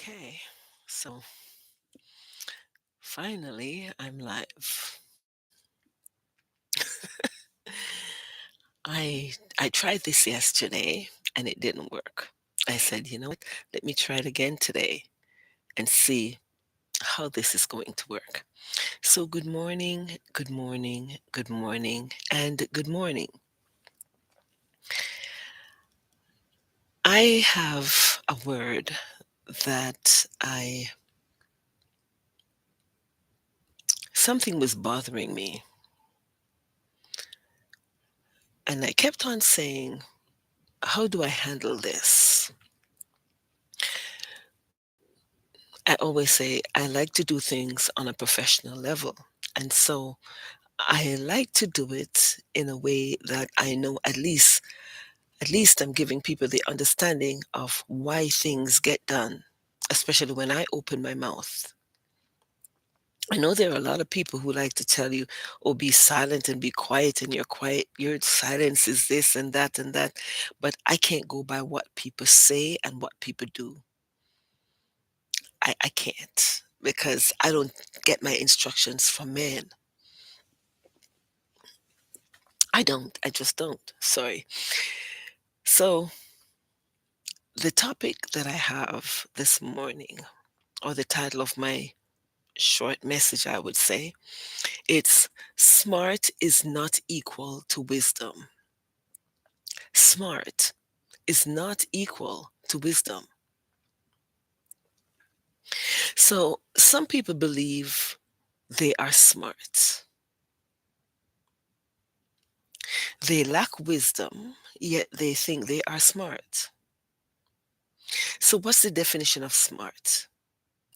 Okay, so finally I'm live. I tried this yesterday and it didn't work. I said, you know what? Let me try it again today and see how this is going to work. So good morning, good morning, good morning, and good morning. I have a word that I something was bothering me and I kept on saying, how do I handle this? I always say I like to do things on a professional level. And so I like to do it in a way that I know at least I'm giving people the understanding of why things get done, especially when I open my mouth. I know there are a lot of people who like to tell you, oh, be silent and be quiet, and you're quiet. Your silence is this and that and that. But I can't go by what people say and what people do. I can't because I don't get my instructions from men. I don't. I just don't. Sorry. So, the topic that I have this morning, or the title of my short message, I would say, it's Smart is Not Equal to Wisdom. Smart is not equal to wisdom. So, some people believe they are smart. They lack wisdom, yet they think they are smart. So, what's the definition of smart?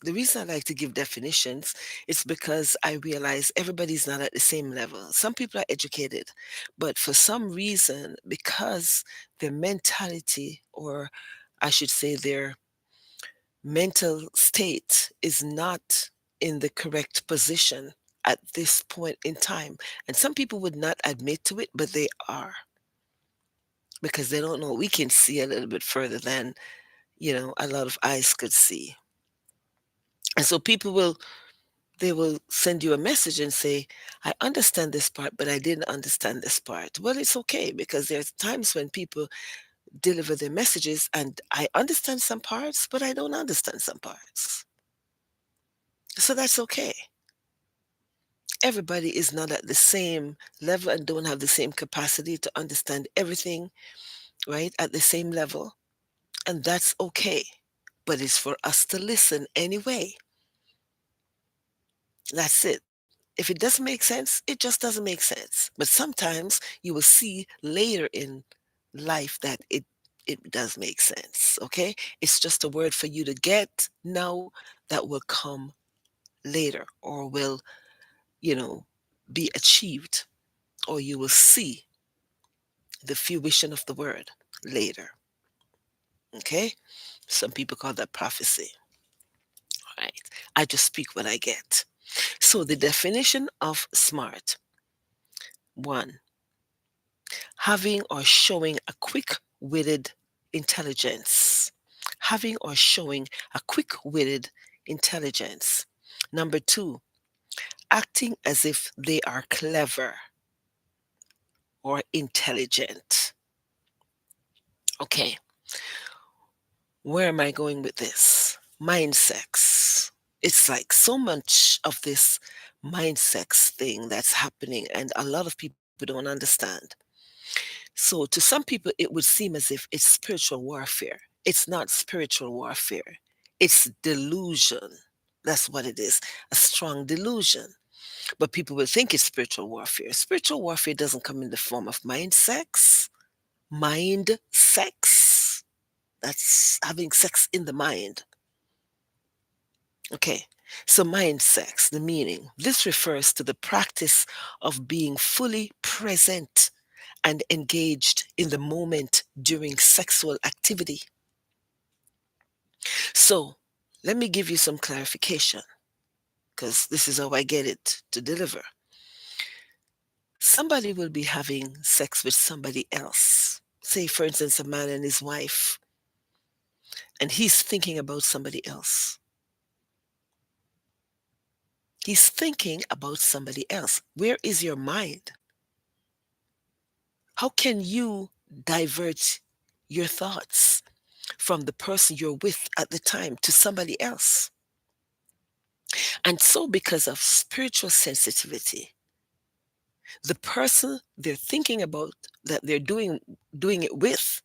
The reason I like to give definitions is because I realize everybody's not at the same level. Some people are educated, but for some reason, because their mentality, or I should say their mental state, is not in the correct position at this point in time. And some people would not admit to it, but they are because they don't know. We can see a little bit further than, a lot of eyes could see. And so people will they will send you a message and say, I understand this part, but I didn't understand this part. Well, it's okay because there's times when people deliver their messages and I understand some parts, but I don't understand some parts. So that's okay. Everybody is not at the same level and don't have the same capacity to understand everything, right, at the same level. And that's okay. But it's for us to listen anyway. That's it. If it doesn't make sense, it just doesn't make sense. But sometimes you will see later in life that it does make sense, okay? It's just a word for you to get now that will come later or will, you know, be achieved or you will see the fruition of the word later, okay? Some people call that prophecy. All right. I just speak what I get. So the definition of smart, one, having or showing a quick-witted intelligence. Having or showing a quick-witted intelligence. Number two, acting as if they are clever or intelligent. Okay, where am I going with this? Mind sex. It's like so much of this mind sex thing that's happening, and a lot of people don't understand. So to some people, it would seem as if it's spiritual warfare. It's not spiritual warfare. It's delusion. That's what it is, a strong delusion. But people will think it's spiritual warfare. Spiritual warfare doesn't come in the form of mind sex. Mind sex. That's having sex in the mind. Okay. So mind sex, the meaning. This refers to the practice of being fully present and engaged in the moment during sexual activity. So, let me give you some clarification because this is how I get it to deliver. Somebody will be having sex with somebody else. Say, for instance, a man and his wife. and he's thinking about somebody else. He's thinking about somebody else. Where is your mind? How can you divert your thoughts from the person you're with at the time to somebody else? And so, because of spiritual sensitivity, the person they're thinking about, that they're doing it with,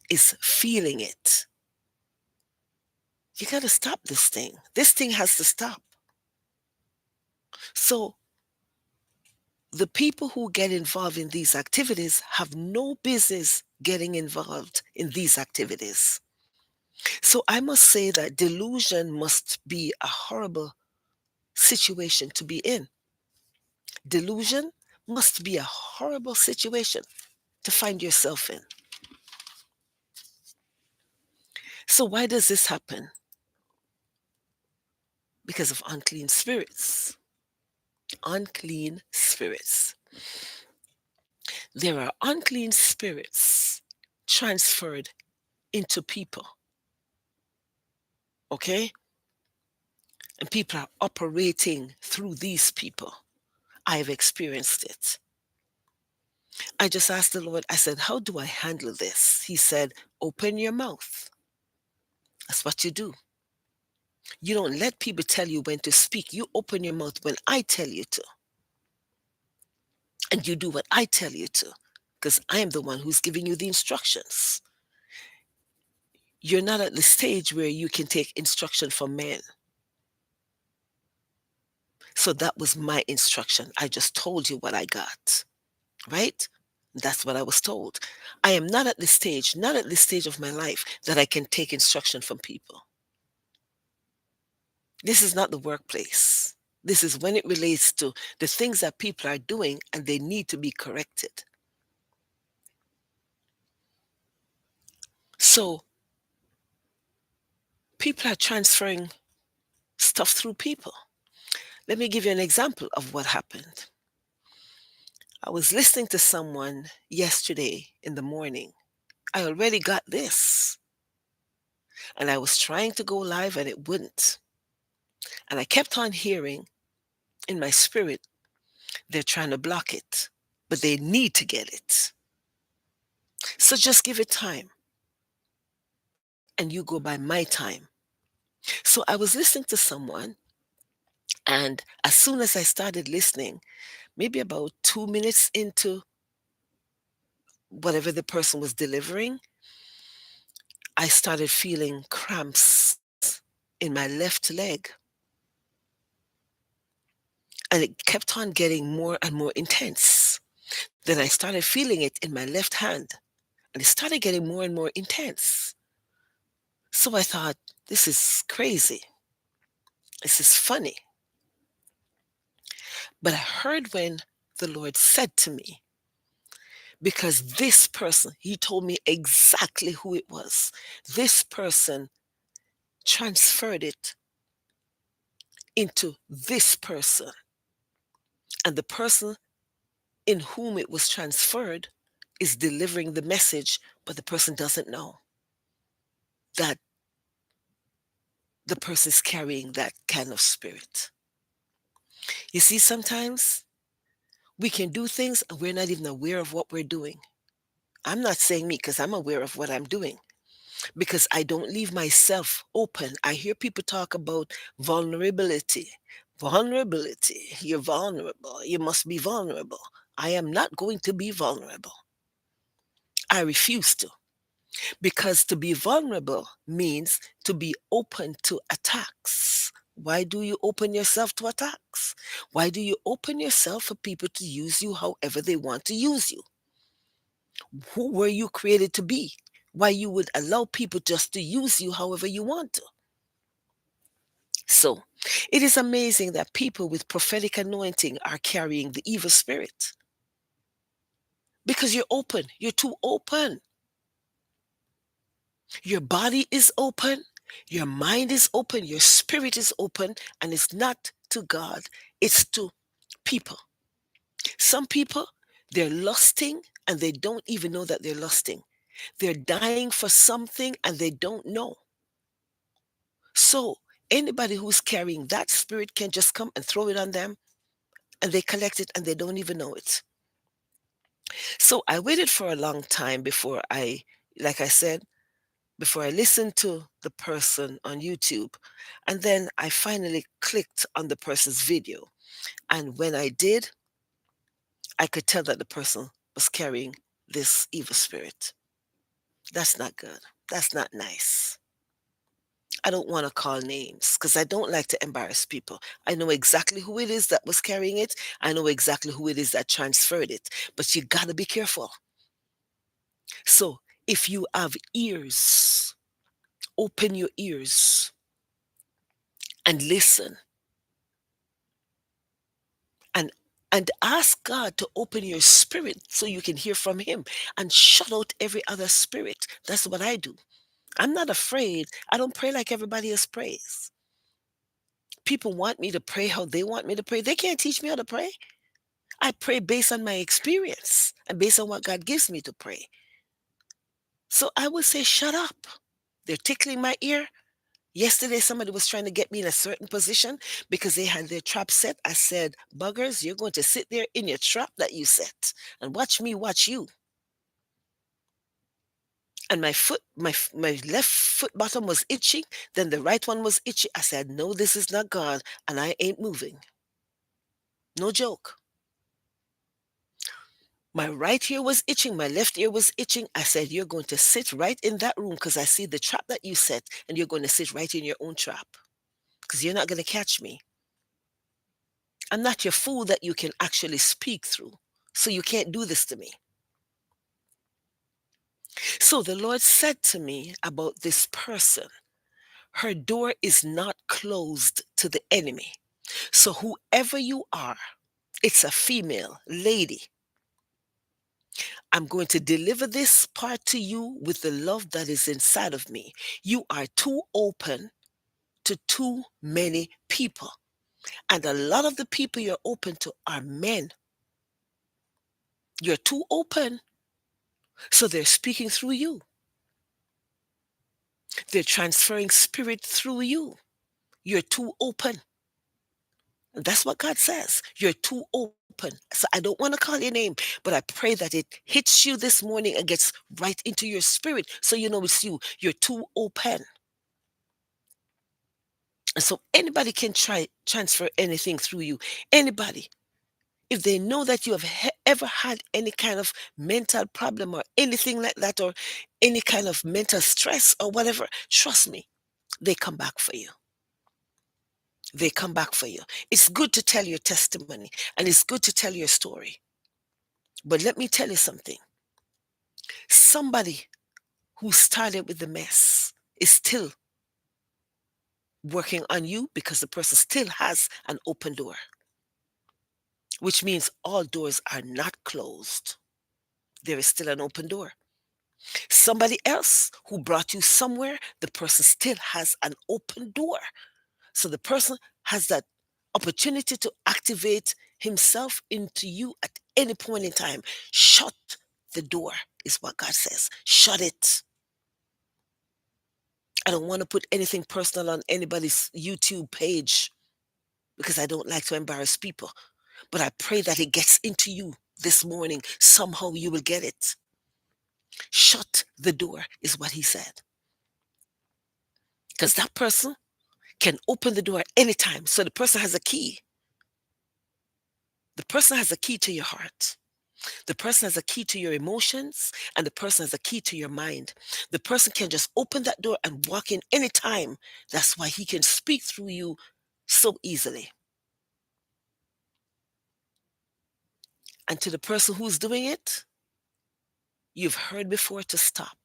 is feeling it. You got to stop this thing. This thing has to stop. So the people who get involved in these activities have no business getting involved in these activities. So I must say that delusion must be a horrible situation to be in. Delusion must be a horrible situation to find yourself in. So why does this happen? Because of unclean spirits. Unclean spirits. There are unclean spirits transferred into people. Okay? And people are operating through these people. I've experienced it. I just asked the Lord, I said, how do I handle this? He said, open your mouth. That's what you do. You don't let people tell you when to speak. You open your mouth when I tell you to. And you do what I tell you to, because I am the one who's giving you the instructions. You're not at the stage where you can take instruction from men. So that was my instruction. I just told you what I got, right? That's what I was told. I am not at this stage of my life that I can take instruction from people. This is not the workplace. This is when it relates to the things that people are doing and they need to be corrected. So people are transferring stuff through people. Let me give you an example of what happened. I was listening to someone yesterday in the morning. I already got this, and I was trying to go live and it wouldn't. And I kept on hearing in my spirit, they're trying to block it, but they need to get it. So just give it time, and you go by my time. So I was listening to someone, and as soon as I started listening, maybe about 2 minutes into whatever the person was delivering, I started feeling cramps in my left leg. And it kept on getting more and more intense. Then I started feeling it in my left hand, and it started getting more and more intense. So I thought, this is crazy. This is funny. But I heard when the Lord said to me, because this person, he told me exactly who it was. This person transferred it into this person. And the person in whom it was transferred is delivering the message, but the person doesn't know that the person is carrying that kind of spirit. You see, sometimes we can do things and we're not even aware of what we're doing. I'm not saying me because I'm aware of what I'm doing because I don't leave myself open. I hear people talk about vulnerability. Vulnerability. You're vulnerable. You must be vulnerable. I am not going to be vulnerable. I refuse to. Because to be vulnerable means to be open to attacks. Why do you open yourself to attacks? Why do you open yourself for people to use you however they want to use you? Who were you created to be? Why you would allow people just to use you however you want to? So, it is amazing that people with prophetic anointing are carrying the evil spirit because you're open. You're too open. Your body is open, your mind is open, your spirit is open, and it's not to God, it's to people. Some people, they're lusting and they don't even know that they're lusting. They're dying for something and they don't know. So anybody who's carrying that spirit can just come and throw it on them and they collect it and they don't even know it. So I waited for a long time before like I said, before I listened to the person on YouTube. And then I finally clicked on the person's video. And when I did, I could tell that the person was carrying this evil spirit. That's not good. That's not nice. I don't want to call names because I don't like to embarrass people. I know exactly who it is that was carrying it. I know exactly who it is that transferred it. But you got to be careful. So if you have ears, open your ears and listen and and ask God to open your spirit so you can hear from him and shut out every other spirit. That's what I do. I'm not afraid. I don't pray like everybody else prays. People want me to pray how they want me to pray. They can't teach me how to pray. I pray based on my experience and based on what God gives me to pray. So I would say, shut up. They're tickling my ear. Yesterday, somebody was trying to get me in a certain position because they had their trap set. I said, buggers, you're going to sit there in your trap that you set and watch me watch you. And my left foot bottom was itching. Then the right one was itchy. I said, no, this is not God. And I ain't moving. No joke. My right ear was itching. My left ear was itching. I said, you're going to sit right in that room because I see the trap that you set and you're going to sit right in your own trap because you're not going to catch me. I'm not your fool that you can actually speak through. So you can't do this to me. So the Lord said to me about this person, her door is not closed to the enemy. So whoever you are, it's a female lady. I'm going to deliver this part to you with the love that is inside of me. You are too open to too many people. And a lot of the people you're open to are men. You're too open. So they're speaking through you. They're transferring spirit through you. You're too open. And that's what God says. You're too open. So I don't want to call your name, but I pray that it hits you this morning and gets right into your spirit so you know it's you. You're too open. And so anybody can try transfer anything through you. Anybody. If they know that you have ever had any kind of mental problem or anything like that, or any kind of mental stress or whatever, trust me, they come back for you. They come back for you. It's good to tell your testimony and it's good to tell your story. But let me tell you something. Somebody who started with the mess is still working on you because the person still has an open door, which means all doors are not closed. There is still an open door. Somebody else who brought you somewhere, the person still has an open door. So the person has that opportunity to activate himself into you at any point in time. Shut the door, is what God says. Shut it. I don't want to put anything personal on anybody's YouTube page because I don't like to embarrass people. But I pray that it gets into you this morning. Somehow you will get it. Shut the door, is what he said. Because that person can open the door anytime. So the person has a key. The person has a key to your heart. The person has a key to your emotions, and the person has a key to your mind. The person can just open that door and walk in anytime. That's why he can speak through you so easily. And to the person who's doing it, you've heard before to stop.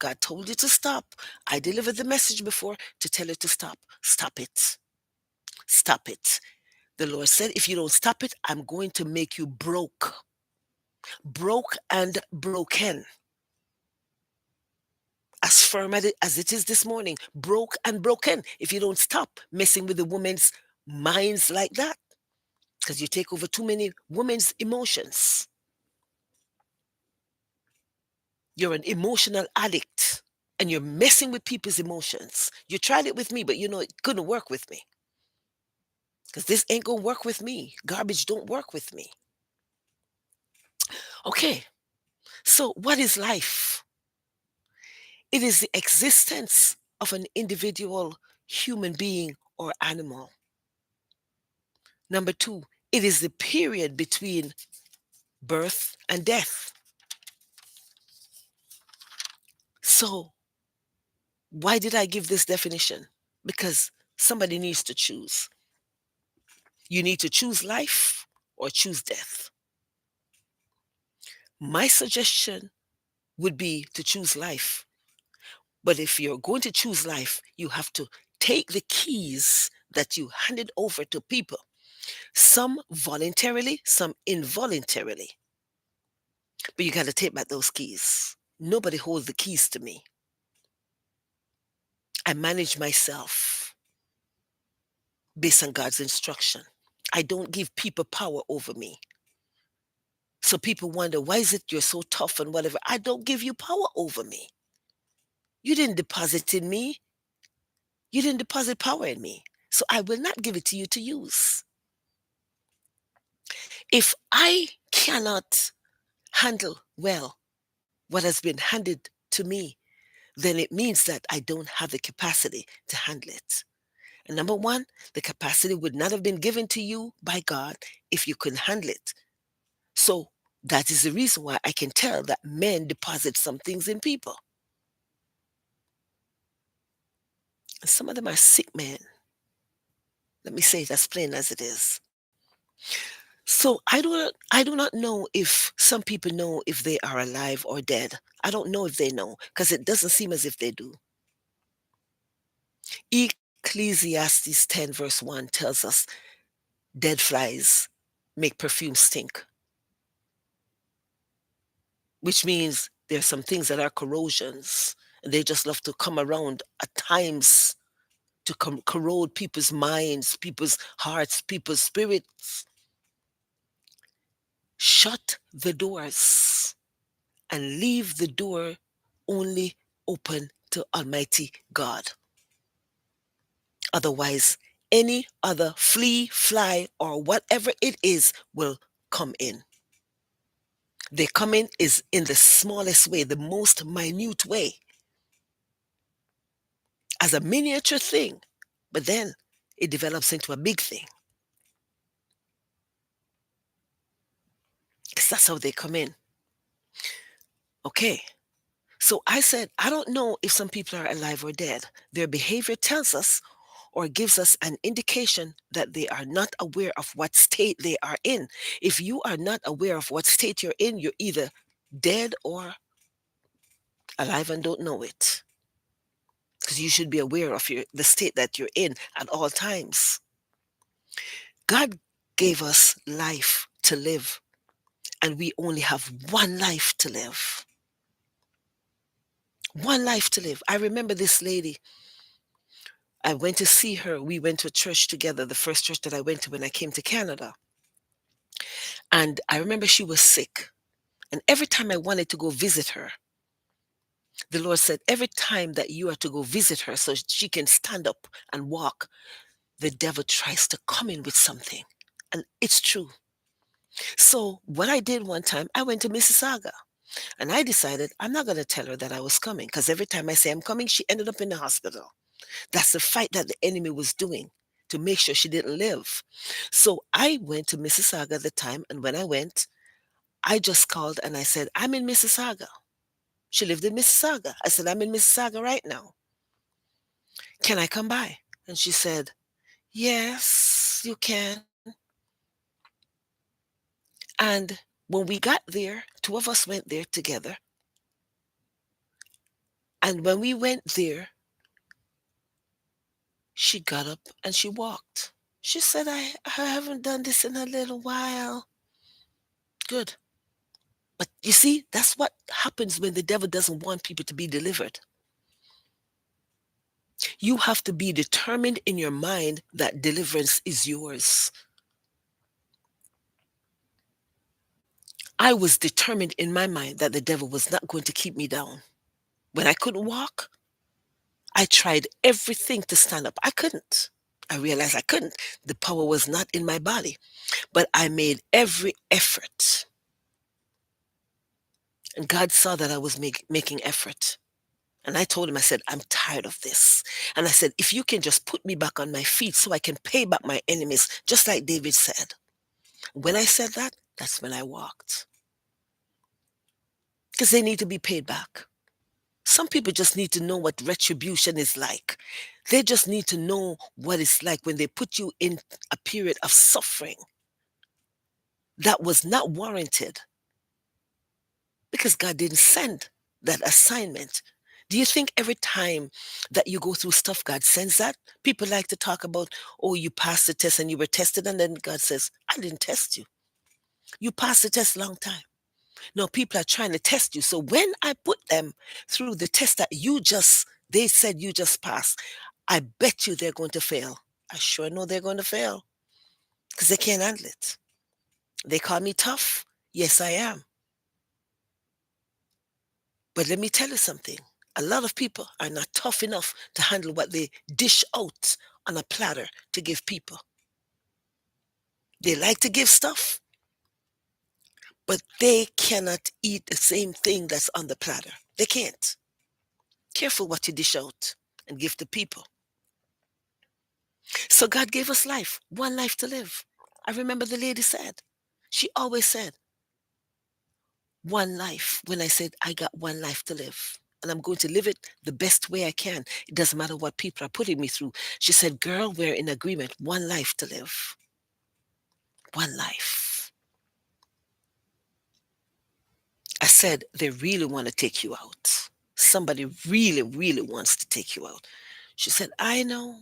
God told you to stop. I delivered the message before to tell you to stop. Stop it. Stop it. The Lord said, if you don't stop it, I'm going to make you broke. Broke and broken. As firm as it is this morning, broke and broken. If you don't stop messing with the women's minds like that, because you take over too many women's emotions. You're an emotional addict and you're messing with people's emotions. You tried it with me, but you know it couldn't work with me because this ain't gonna work with me. Garbage don't work with me. Okay, so what is life? It is the existence of an individual human being or animal. Number two, it is the period between birth and death. So, why did I give this definition? Because somebody needs to choose. You need to choose life or choose death. My suggestion would be to choose life. But if you're going to choose life, you have to take the keys that you handed over to people, some voluntarily, some involuntarily. But you got to take back those keys. Nobody holds the keys to me. I manage myself based on God's instruction. I don't give people power over me. So people wonder, why is it you're so tough and whatever? I don't give you power over me. You didn't deposit in me. You didn't deposit power in me. So I will not give it to you to use. If I cannot handle well what has been handed to me, then it means that I don't have the capacity to handle it. And number one, the capacity would not have been given to you by God if you couldn't handle it. So that is the reason why I can tell that men deposit some things in people. And some of them are sick men. Let me say it as plain as it is. So I do not know if some people know if they are alive or dead. I don't know if they know because it doesn't seem as if they do. Ecclesiastes 10 verse 1 tells us dead flies make perfume stink, which means there's some things that are corrosions and they just love to come around at times to corrode people's minds, people's hearts, people's spirits. Shut the doors and leave the door only open to Almighty God. Otherwise, any other flea, fly, or whatever it is will come in. They come in is in the smallest way, the most minute way, as a miniature thing, but then it develops into a big thing. Because that's how they come in. Okay. So I said, I don't know if some people are alive or dead. Their behavior tells us or gives us an indication that they are not aware of what state they are in. If you are not aware of what state you're in, you're either dead or alive and don't know it. Because you should be aware of the state that you're in at all times. God gave us life to live, and we only have one life to live. One life to live. I remember this lady. I went to see her. We went to a church together, the first church that I went to when I came to Canada. And I remember she was sick. And every time I wanted to go visit her, the Lord said, every time that you are to go visit her so she can stand up and walk, the devil tries to come in with something. And it's true. So what I did one time, I went to Mississauga and I decided I'm not going to tell her that I was coming because every time I say I'm coming, she ended up in the hospital. That's the fight that the enemy was doing to make sure she didn't live. So I went to Mississauga at the time. And when I went, I just called and I said, I'm in Mississauga. She lived in Mississauga. I said, I'm in Mississauga right now. Can I come by? And she said, yes, you can. And when we got there, two of us went there together. And when we went there, she got up and she walked. She said, I haven't done this in a little while. Good. But you see, that's what happens when the devil doesn't want people to be delivered. You have to be determined in your mind that deliverance is yours. I was determined in my mind that the devil was not going to keep me down. When I couldn't walk, I tried everything to stand up. I couldn't. I realized I couldn't. The power was not in my body, but I made every effort. And God saw that I was making effort. And I told him, I said, I'm tired of this. And I said, if you can just put me back on my feet so I can pay back my enemies, just like David said. When I said that, that's when I walked. Because they need to be paid back. Some people just need to know what retribution is like. They just need to know what it's like when they put you in a period of suffering that was not warranted because God didn't send that assignment. Do you think every time that you go through stuff, God sends that? People like to talk about, oh, you passed the test and you were tested, and then God says, I didn't test you. You passed the test long time. No, people are trying to test you. So when I put them through the test that they said you just passed, I bet you they're going to fail. I sure know they're going to fail because they can't handle it. They call me tough. Yes, I am. But let me tell you something. A lot of people are not tough enough to handle what they dish out on a platter to give people. They like to give stuff, but they cannot eat the same thing that's on the platter. They can't. Careful what you dish out and give to people. So God gave us life, one life to live. I remember the lady said, she always said, one life. When I said, I got one life to live and I'm going to live it the best way I can. It doesn't matter what people are putting me through. She said, girl, we're in agreement. One life to live. One life. I said, they really want to take you out. Somebody really, really wants to take you out. She said, I know,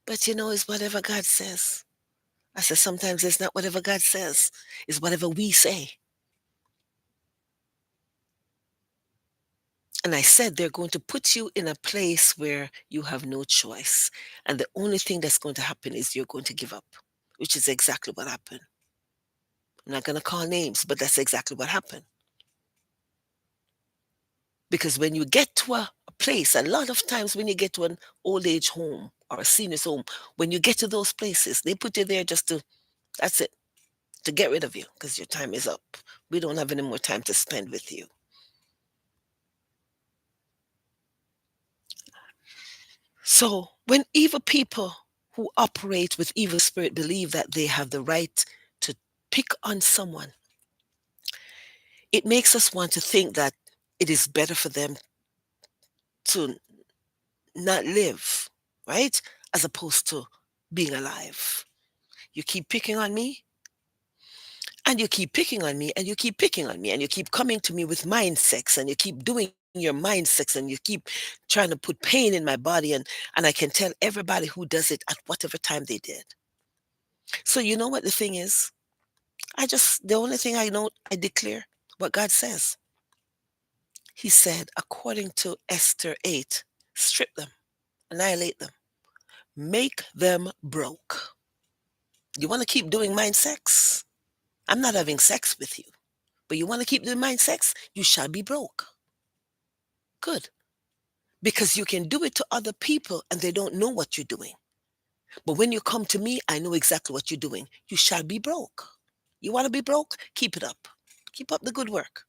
but it's whatever God says. I said, sometimes it's not whatever God says, it's whatever we say. And I said, they're going to put you in a place where you have no choice. And the only thing that's going to happen is you're going to give up, which is exactly what happened. I'm not going to call names, but that's exactly what happened. Because when you get to a place, a lot of times when you get to an old age home or a senior's home, when you get to those places, they put you there just to, that's it, to get rid of you because your time is up. We don't have any more time to spend with you. So when evil people who operate with evil spirit believe that they have the right to pick on someone, it makes us want to think that it is better for them to not live, right? As opposed to being alive. You keep picking on me, and you keep picking on me, and you keep picking on me, and you keep coming to me with mind sex, and you keep doing your mind sex, and you keep trying to put pain in my body, and I can tell everybody who does it at whatever time they did. So you know what the thing is? The only thing I know, I declare what God says. He said, according to Esther 8, strip them, annihilate them, make them broke. You want to keep doing mind sex? I'm not having sex with you, but you want to keep doing mind sex? You shall be broke. Good. Because you can do it to other people and they don't know what you're doing. But when you come to me, I know exactly what you're doing. You shall be broke. You want to be broke? Keep it up. Keep up the good work.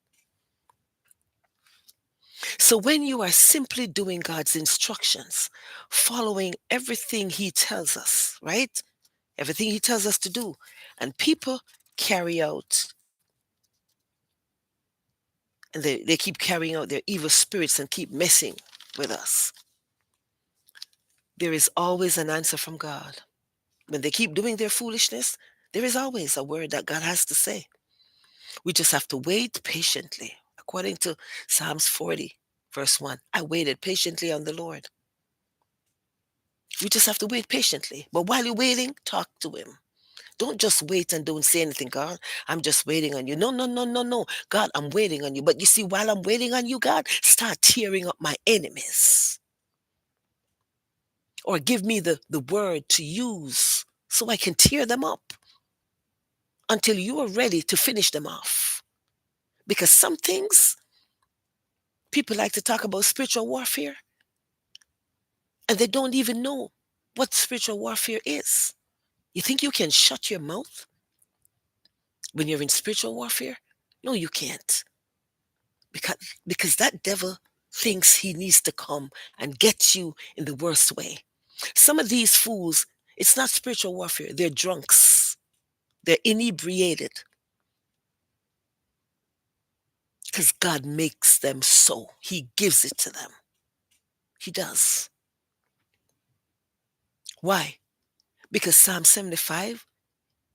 So when you are simply doing God's instructions, following everything he tells us, right? Everything he tells us to do, and people carry out, and they keep carrying out their evil spirits and keep messing with us. There is always an answer from God. When they keep doing their foolishness, there is always a word that God has to say. We just have to wait patiently. According to Psalms 40, verse 1, I waited patiently on the Lord. You just have to wait patiently. But while you're waiting, talk to him. Don't just wait and don't say anything, God. I'm just waiting on you. No, no, no, no, no. God, I'm waiting on you. But you see, while I'm waiting on you, God, start tearing up my enemies. Or give me the word to use so I can tear them up. until you are ready to finish them off. Because some things, people like to talk about spiritual warfare, and they don't even know what spiritual warfare is. You think you can shut your mouth when you're in spiritual warfare? No, you can't. Because, because that devil thinks he needs to come and get you in the worst way. Some of these fools, it's not spiritual warfare. They're drunks. They're inebriated because God makes them so. He gives it to them. He does. Why? Because Psalm 75,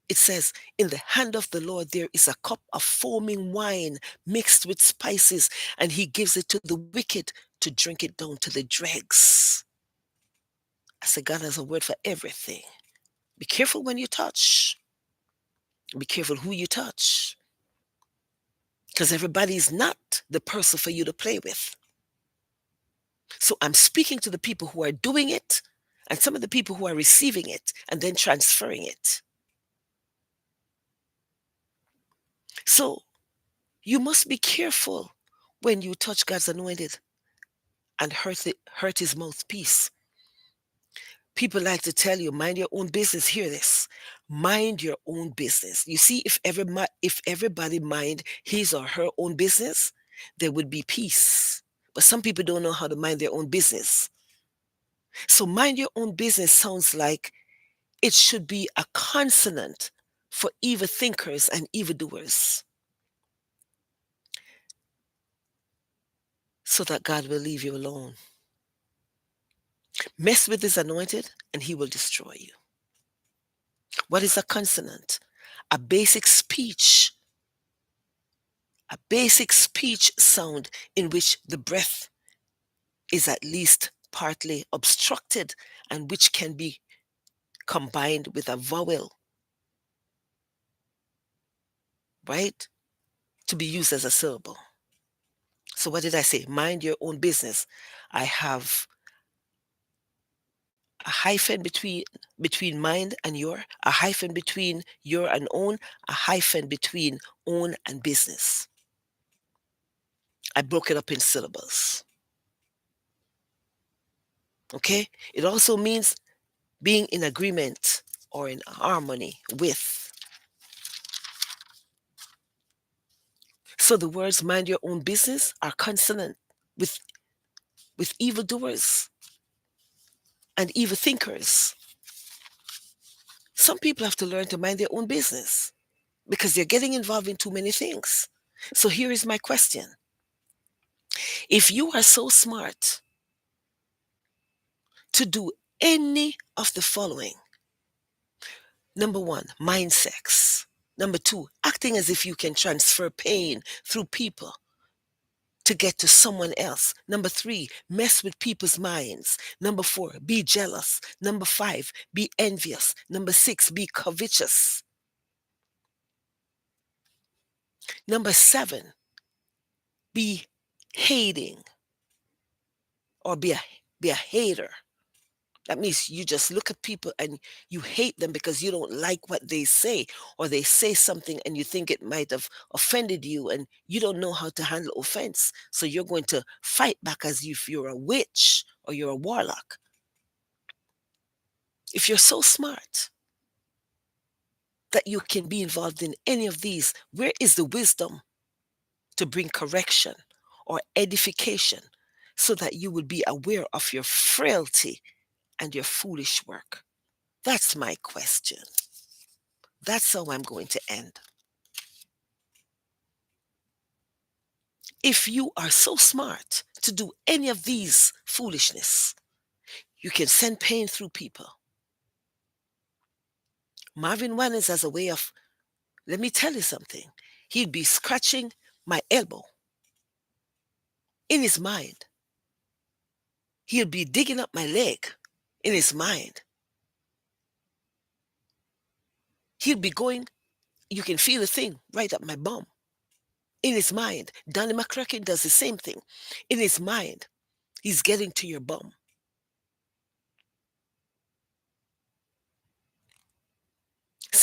it says, in the hand of the Lord there is a cup of foaming wine mixed with spices, and he gives it to the wicked to drink it down to the dregs. I said, God has a word for everything. Be careful when you touch. Be careful who you touch. Because everybody's not the person for you to play with. So I'm speaking to the people who are doing it and some of the people who are receiving it and then transferring it. So you must be careful when you touch God's anointed and hurt his mouthpiece. People like to tell you, mind your own business. Hear this. Mind your own business. You see, if everybody mind his or her own business, there would be peace. But some people don't know how to mind their own business. So mind your own business sounds like it should be a consonant for evil thinkers and evildoers, so that God will leave you alone. Mess with his anointed and he will destroy you. What is a consonant? A basic speech sound in which the breath is at least partly obstructed and which can be combined with a vowel, right? To be used as a syllable. So what did I say? Mind your own business. I have a hyphen between mind and your, a hyphen between your and own, a hyphen between own and business. I broke it up in syllables. Okay? It also means being in agreement or in harmony with. So the words mind your own business are consonant with evildoers and evil thinkers. Some people have to learn to mind their own business because they're getting involved in too many things. So here is my question. If you are so smart to do any of the following: number one, mind sex. Number two, acting as if you can transfer pain through people to get to someone else. Number three, mess with people's minds. Number four, be jealous. Number five, be envious. Number six, be covetous. Number seven, be hating or be a hater. That means you just look at people and you hate them because you don't like what they say, or they say something and you think it might have offended you and you don't know how to handle offense. So you're going to fight back as if you're a witch or you're a warlock. If you're so smart that you can be involved in any of these, where is the wisdom to bring correction or edification so that you will be aware of your frailty and your foolish work? That's my question. That's how I'm going to end. If you are so smart to do any of these foolishness, you can send pain through people. Marvin Winans has a way of, let me tell you something. He'd be scratching my elbow in his mind. He'll be digging up my leg in his mind. He'll be going, you can feel the thing right up my bum in his mind. Donnie McCracken does the same thing. In his mind, he's getting to your bum.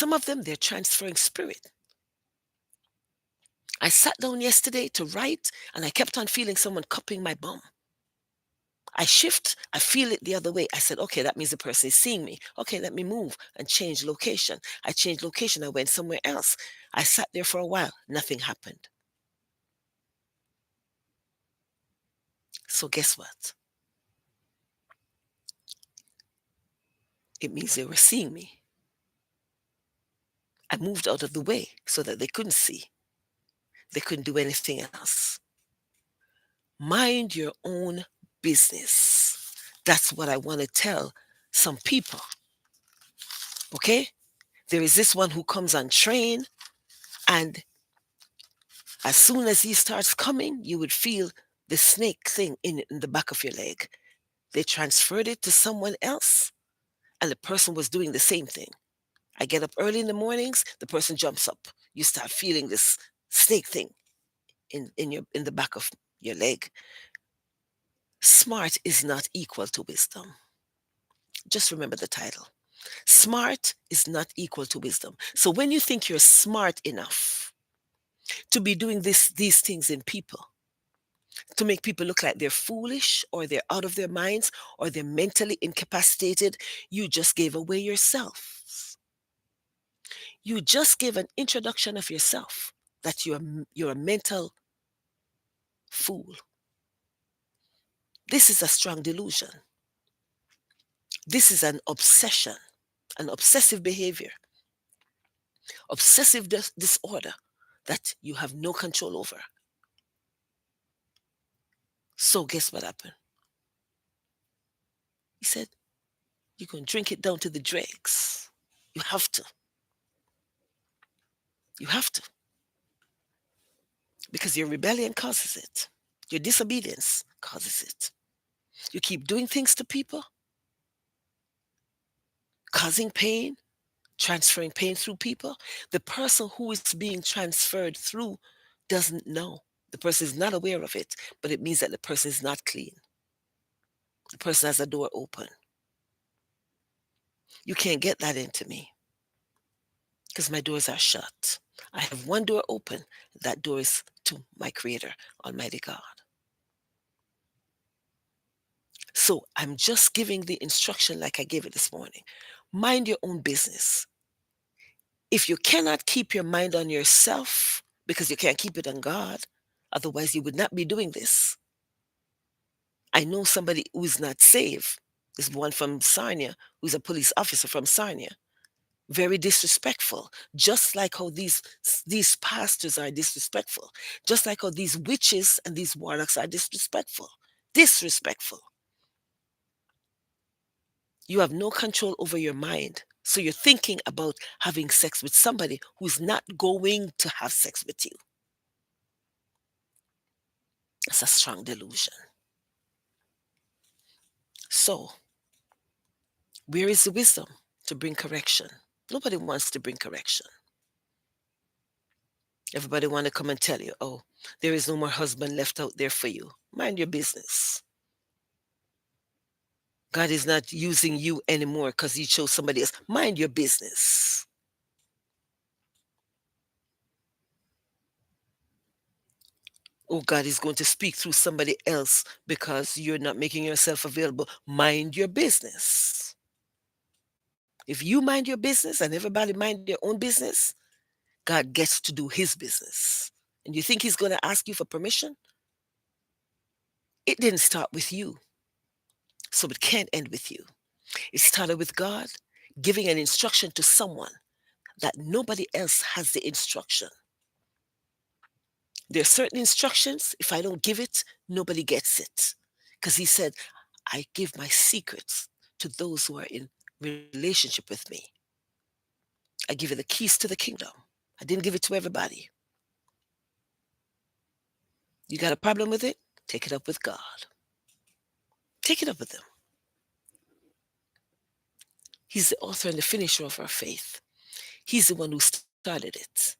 some of them, they're transferring spirit. I sat down yesterday to write and I kept on feeling someone cupping my bum. I shift, I feel it the other way. I said, okay, that means the person is seeing me. Okay, let me move and change location. I changed location. I went somewhere else. I sat there for a while. Nothing happened. So guess what? It means they were seeing me. I moved out of the way so that they couldn't see. They couldn't do anything else. Mind your own business. That's what I want to tell some people. Okay? There is this one who comes on train, and as soon as he starts coming, you would feel the snake thing in the back of your leg. They transferred it to someone else, and the person was doing the same thing. I get up early in the mornings, the person jumps up. You start feeling this snake thing in the back of your leg. Smart is not equal to wisdom. Just remember the title. Smart is not equal to wisdom. So when you think you're smart enough to be doing these things in people, to make people look like they're foolish or they're out of their minds or they're mentally incapacitated, you just gave away yourself. You just gave an introduction of yourself that you're a mental fool. This is a strong delusion. This is an obsession, an obsessive behavior, obsessive disorder that you have no control over. So guess what happened? He said, you can drink it down to the dregs. You have to. You have to. Because your rebellion causes it. Your disobedience causes it. You keep doing things to people, causing pain, transferring pain through people. The person who is being transferred through doesn't know. The person is not aware of it, but it means that the person is not clean. The person has a door open. You can't get that into me because my doors are shut. I have one door open. That door is to my Creator, Almighty God. So I'm just giving the instruction like I gave it this morning. Mind your own business. If you cannot keep your mind on yourself because you can't keep it on God, otherwise you would not be doing this. I know somebody who is not saved. This one from Sarnia, who's a police officer from Sarnia. Very disrespectful, just like how these pastors are disrespectful, just like how these witches and these warlocks are disrespectful. Disrespectful. You have no control over your mind. So you're thinking about having sex with somebody who's not going to have sex with you. It's a strong delusion. So, where is the wisdom to bring correction? Nobody wants to bring correction. Everybody want to come and tell you, oh, there is no more husband left out there for you. Mind your business. God is not using you anymore because he chose somebody else. Mind your business. Oh, God is going to speak through somebody else because you're not making yourself available. Mind your business. If you mind your business and everybody mind their own business, God gets to do his business. And you think he's going to ask you for permission? It didn't start with you, so it can't end with you. It started with God giving an instruction to someone that nobody else has the instruction. There are certain instructions, if I don't give it, nobody gets it. Because he said, I give my secrets to those who are in relationship with me. I give you the keys to the kingdom. I didn't give it to everybody. You got a problem with it? Take it up with God. Take it up with him. He's the author and the finisher of our faith. He's the one who started it.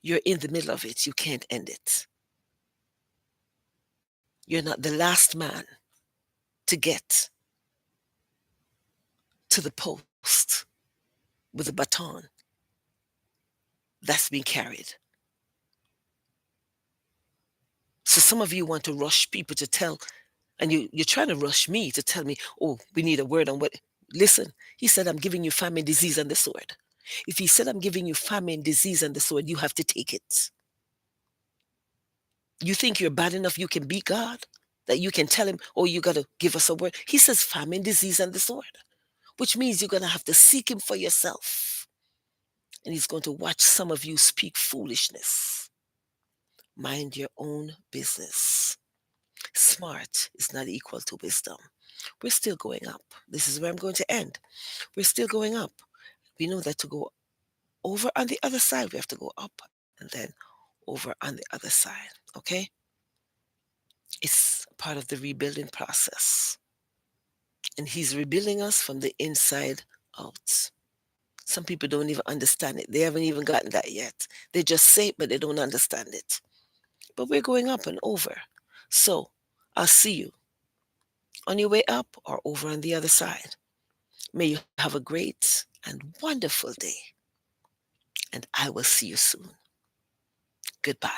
You're in the middle of it. You can't end it. You're not the last man to get to the post with a baton. that's being carried. So some of you want to rush people to tell, and you're trying to rush me to tell me, oh, we need a word on what. Listen, he said, I'm giving you famine, disease, and the sword. If he said, I'm giving you famine, disease, and the sword, you have to take it. You think you're bad enough you can beat God? That you can tell him, oh, you got to give us a word? He says, famine, disease, and the sword, which means you're going to have to seek him for yourself. And he's going to watch some of you speak foolishness. Mind your own business. Smart is not equal to wisdom. We're still going up. This is where I'm going to end. We're still going up. We know that to go over on the other side, we have to go up and then over on the other side. Okay? It's part of the rebuilding process. And he's rebuilding us from the inside out. Some people don't even understand it. They haven't even gotten that yet. They just say it, but they don't understand it. But we're going up and over. So I'll see you on your way up or over on the other side. May you have a great and wonderful day, and I will see you soon. Goodbye.